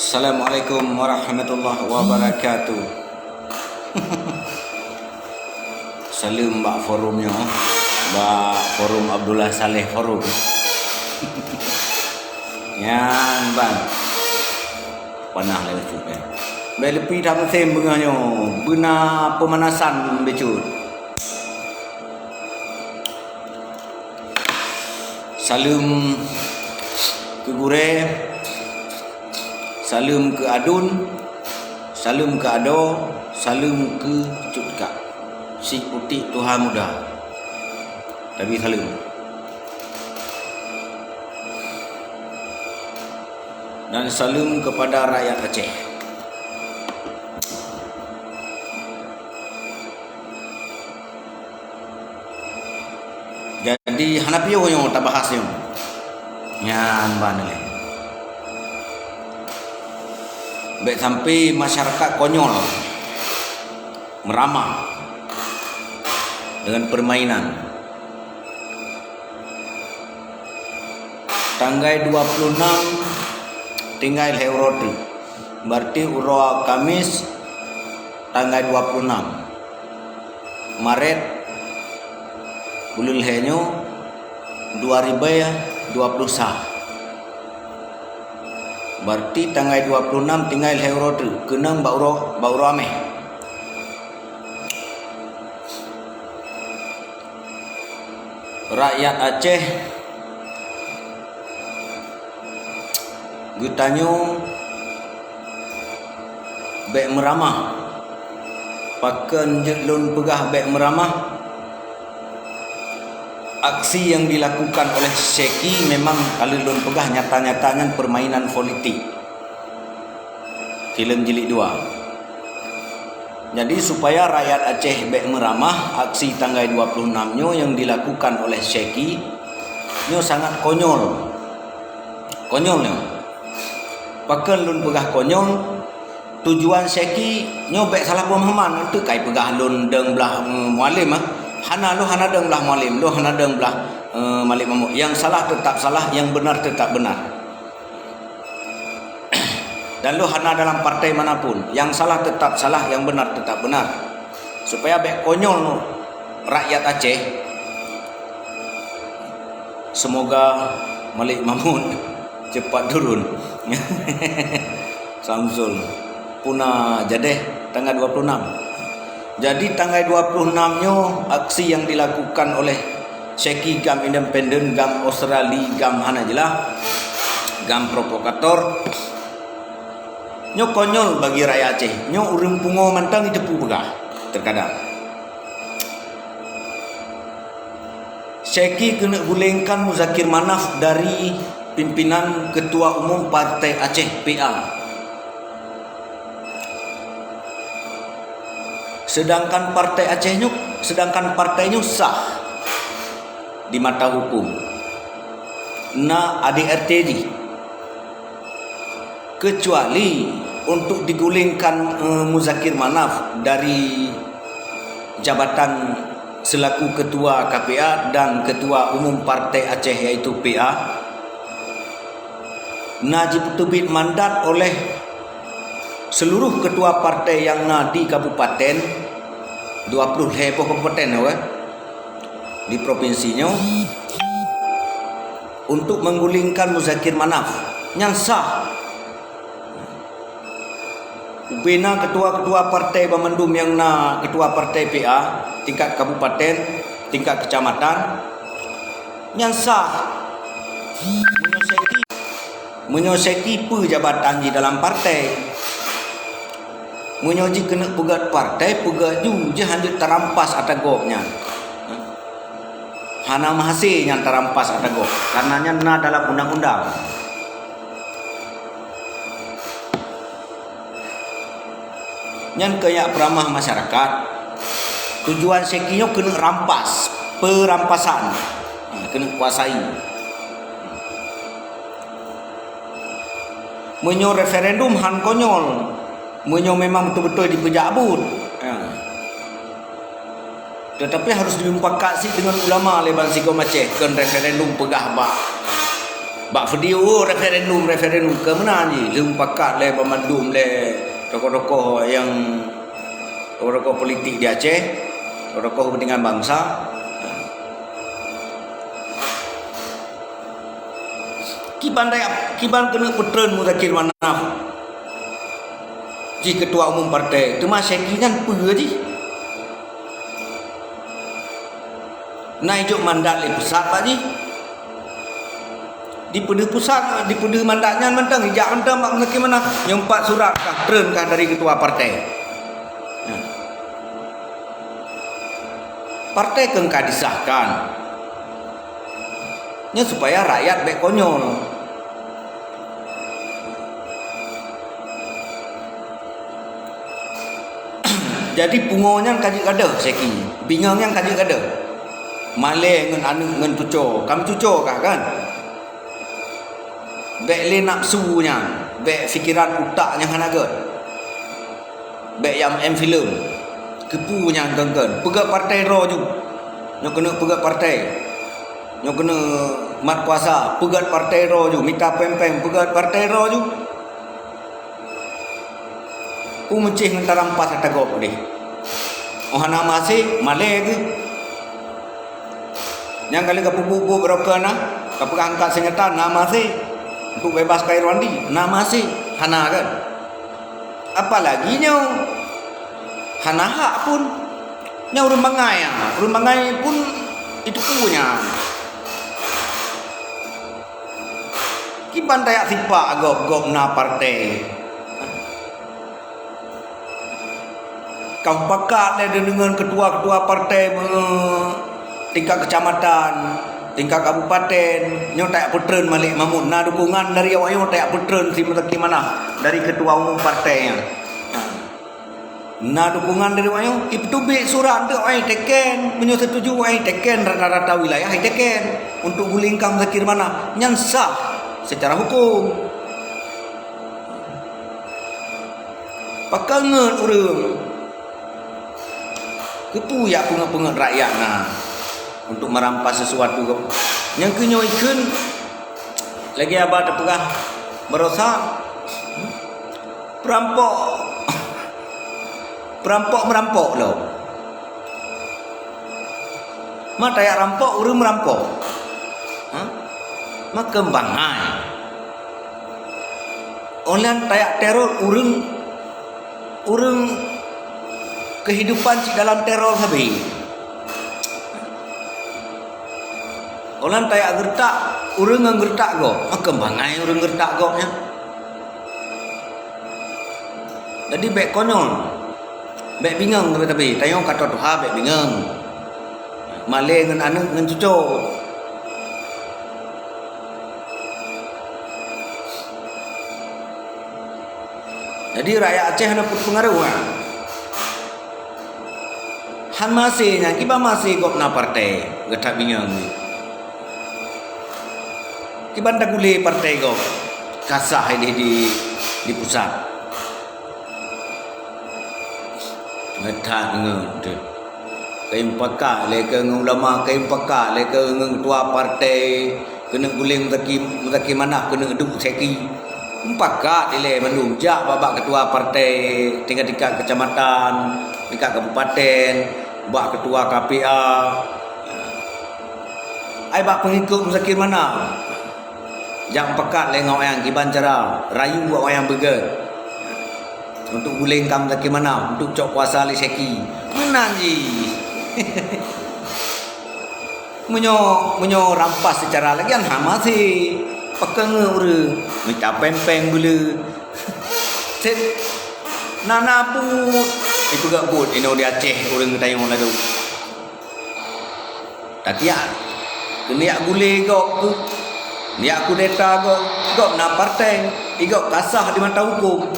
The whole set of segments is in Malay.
Assalamualaikum warahmatullahi wabarakatuh. Salam mbak forumnya, mbak forum Abdullah Saleh Forum. Yan bang, panah lewat cuba. Belepi dah musim bengahnya, benar pemanasan becut. Salam ke Gure, salam ke Adun, salam ke Ado, salam ke Cutka. Si putih Tuhan muda. Tapi salam. Dan salam kepada rakyat Aceh. Jadi hanapiyo yang tak bahas yang nyan banele. Baik sampai masyarakat konyol meramah dengan permainan. Tanggal 26 tinggal Heuroti. Berarti uro Kamis tanggal 26 Maret ulul henyo 2020 sah. Berarti tanggal 26 tinggal Heuroti kenang bauro ameh. Rakyat Aceh gutanyo bek meramah pakan jelun pegah bek meramah. Aksi yang dilakukan oleh Seki memang alun pegah nyata-nyatanya permainan politik. Film jilid 2. Jadi supaya rakyat Aceh bek meramah, aksi tanggal 26 nyo yang dilakukan oleh Seki nyo sangat konyol. Konyol nyo. Pakan lun pegah konyol. Tujuan Seki nyo bek salah pemahaman itu kai pegah lun deng belah mualim ah. Hana deng belah mualim, lo hana deng belah malik mamuk. Yang salah tetap salah, yang benar tetap benar. Dan lo hana dalam partai manapun, yang salah tetap salah, yang benar tetap benar. Supaya bek konyol rakyat Aceh. Semoga Malik Mahmud cepat turun. Samsul punah jadeh tanggal 26. Jadi tanggal 26 nyo aksi yang dilakukan oleh Seki Gam Independen, Gam Australia, Gam Hanajelah, Gam Provokator. Nyo konyol bagi rakyat Aceh. Nyo urang pungo mantang ditepu begah terkadang. Seki kena gulingkan Muzakir Manaf dari pimpinan Ketua Umum Partai Aceh PA. Sedangkan partainya sah di mata hukum. Na ADRTD kecuali untuk digulingkan Muzakir Manaf dari jabatan selaku Ketua KPA dan Ketua Umum Partai Aceh yaitu PA, najib terbit mandat oleh seluruh ketua partai yang di kabupaten 20 kabupaten di provinsinya untuk menggulingkan Muzakir Manaf yang sah. Bina ketua-ketua partai Bamendum yang ketua partai PA tingkat kabupaten, tingkat kecamatan yang sah menyoseki jabatan di dalam partai. Menyoji kena pegat partai, pegat juga hanya terampas atagopnya. Hana mahasi yang terampas atagop, karenanya dalam undang-undang. Yang kayak peramah masyarakat, tujuan Sekinya kena rampas, perampasan, kena kuasai. Menyo referendum han konyol. Menyo memang betul-betul dipejabut. Tetapi harus diumpakasi dengan ulama leban sigo Aceh kan referendum pegah ba. Bak video referendum ke mana ni? Lem pakat le pemandum le tokoh-tokoh yang tokoh-tokoh politik di Aceh, tokoh kepentingan bangsa. Kiban kena putren Muzakir Manaf. Ji ketua umum partai, tu mah sekian apa ji? Naik mandat le pusat pak ji. Di pusat, di mandatnya mentang hijak mentang mak Muzakir Manaf nyempat surat kah tren kah dari ketua partai. Partai kengkah disahkan. Nya supaya rakyat baik konyol. Jadi pungonya kaji kada seki, bingangnya kaji kada. Malay ngan anu ngan tuco, kam tuco kah kan? Baik le nafsunya, baik fikiran utaknya hanaga. Baik yang film, kepunya ganggan. Pegat partai ro ju. Nyo kena pegat partai. Nyo kena mat kuasa, pegat partai ro ju, minta pempeng pegat partai ro ju. Mencih mentara empat kata gop ni. Ohana masih Malay ke? Yang kali ke pupu berokan na, ke angkat senjata nama masih untuk bebas kair wandi, nama masih hana kan? Apalagi nyo hana hak pun nyo urun bangai pun itu punya. Kiban tayak sipak gop na partai. Kau pakat dengan ketua-ketua partai tingkat kecamatan, tingkat kabupaten, nyo tak putren Malik Mahmud. Nah dukungan dari awak nyo tak putren si Muzakir Manaf dari ketua umum partainya. Nah dukungan dari awak nyo iptubik surat tu ai teken, menyo setuju ai teken rata-rata wilayah ai teken untuk gulingkan Muzakir Manaf nyan sah secara hukum. Pakangan urang kepu ya pengen rakyat nah untuk merampas sesuatu yang kenyo ikan lagi abah terpegah berosak merampok loh mata ya rampok urang merampok mak kembangan oleh tayak teror urang kehidupan si dalam teror habis. Orang tayak gertak, urang ngan gertak go, kembangai urang gertak go nya. Jadi baik konyol, baik bingung tapi tayong kata Tuhan baik bingung. Malay ngan anu ngan cucu. Jadi rakyat Aceh ada pengaruh. Han masihnya, kiba masih gop na partai, getak bingung. Kiba tak boleh partai gop, kasah ini di pusat. Getak ngede. Kaim pakak leka ulama, kaim pakak leka ketua partai, kena guling Muzakir Manaf kena duk seki. Pakak dile mandum jak babak ketua partai tingkat kecamatan, tingkat kabupaten. Bak ketua KPA ai bak pengikut Muzakir Manaf jang pekat lengau yang kiban cara rayu buat wayang beger untuk gulingkan Muzakir Manaf untuk cok kuasa liseki menang ji menyo rampas secara lagi an masih pekan urang minta pempeng bulu set nana put itu gak put ini di Aceh orang tayong ladu tapi ya kena gule gok dia kudeta gok na partai igok kasah di mata hukum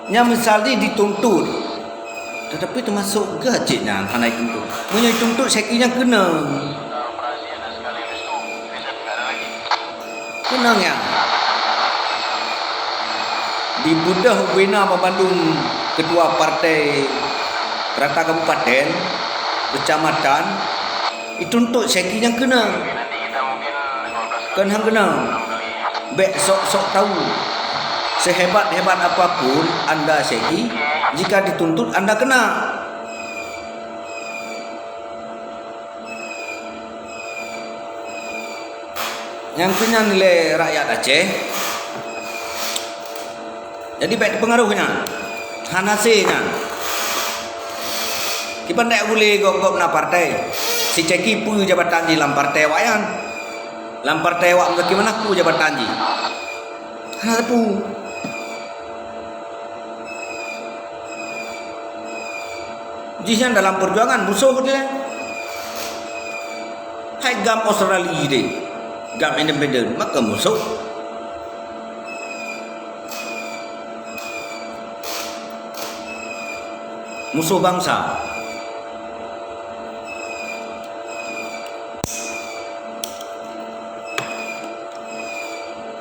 nya misalnya dituntut tetapi termasuk gajiknya hanai tuntut punya tuntut sekinya kena ya di Budah Bina Bandung ketua partai rata kabupaten kecamatan itu untuk sekinya kena Kan hang kena. Bek sok-sok tahu. Sehebat-hebat apapun Anda Syekhi, jika dituntut Anda kena. Yang punya nilai rakyat Aceh. Jadi baik pengaruhnya, hanasinya. Kita tidak boleh gop-gop na partai. Si Ceki pu jabatan di dalam partai wayan. Dalam partai wak bagaimana pu jabatan di? Hana pu. Jisian dalam perjuangan musuh dia. Hai gam Australia deh. Gam independen maka musuh. Musuh bangsa.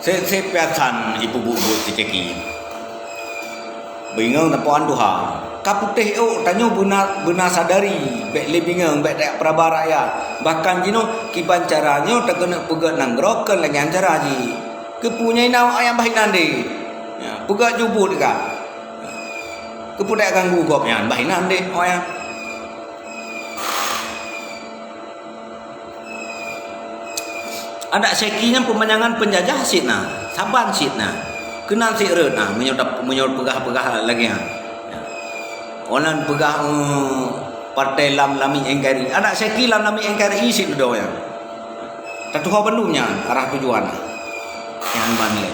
Saya piatan ibu-ibu si Ceki. Bingung tapuan Tuhan. Kaputih tanya benar sadari baik lebih bingung baik tak peraba rakyat bahkan jino kiban caranya tak kena pegat nanggrokan lagi antara ji kepunyai nama ayam baik nanti ya pegat jubut kan kepudak ganggu gopnya baik nanti ayam ada sekinya pemanjangan penjajah sitna saban sitna kenal sikret nah menyodap pegah-pegah lagi ya. Orang pegah partai lami NKRI. Anak Syekhi lami NKRI sih udah ya. Tertuha Bandungnya arah tujuan. Yang banle.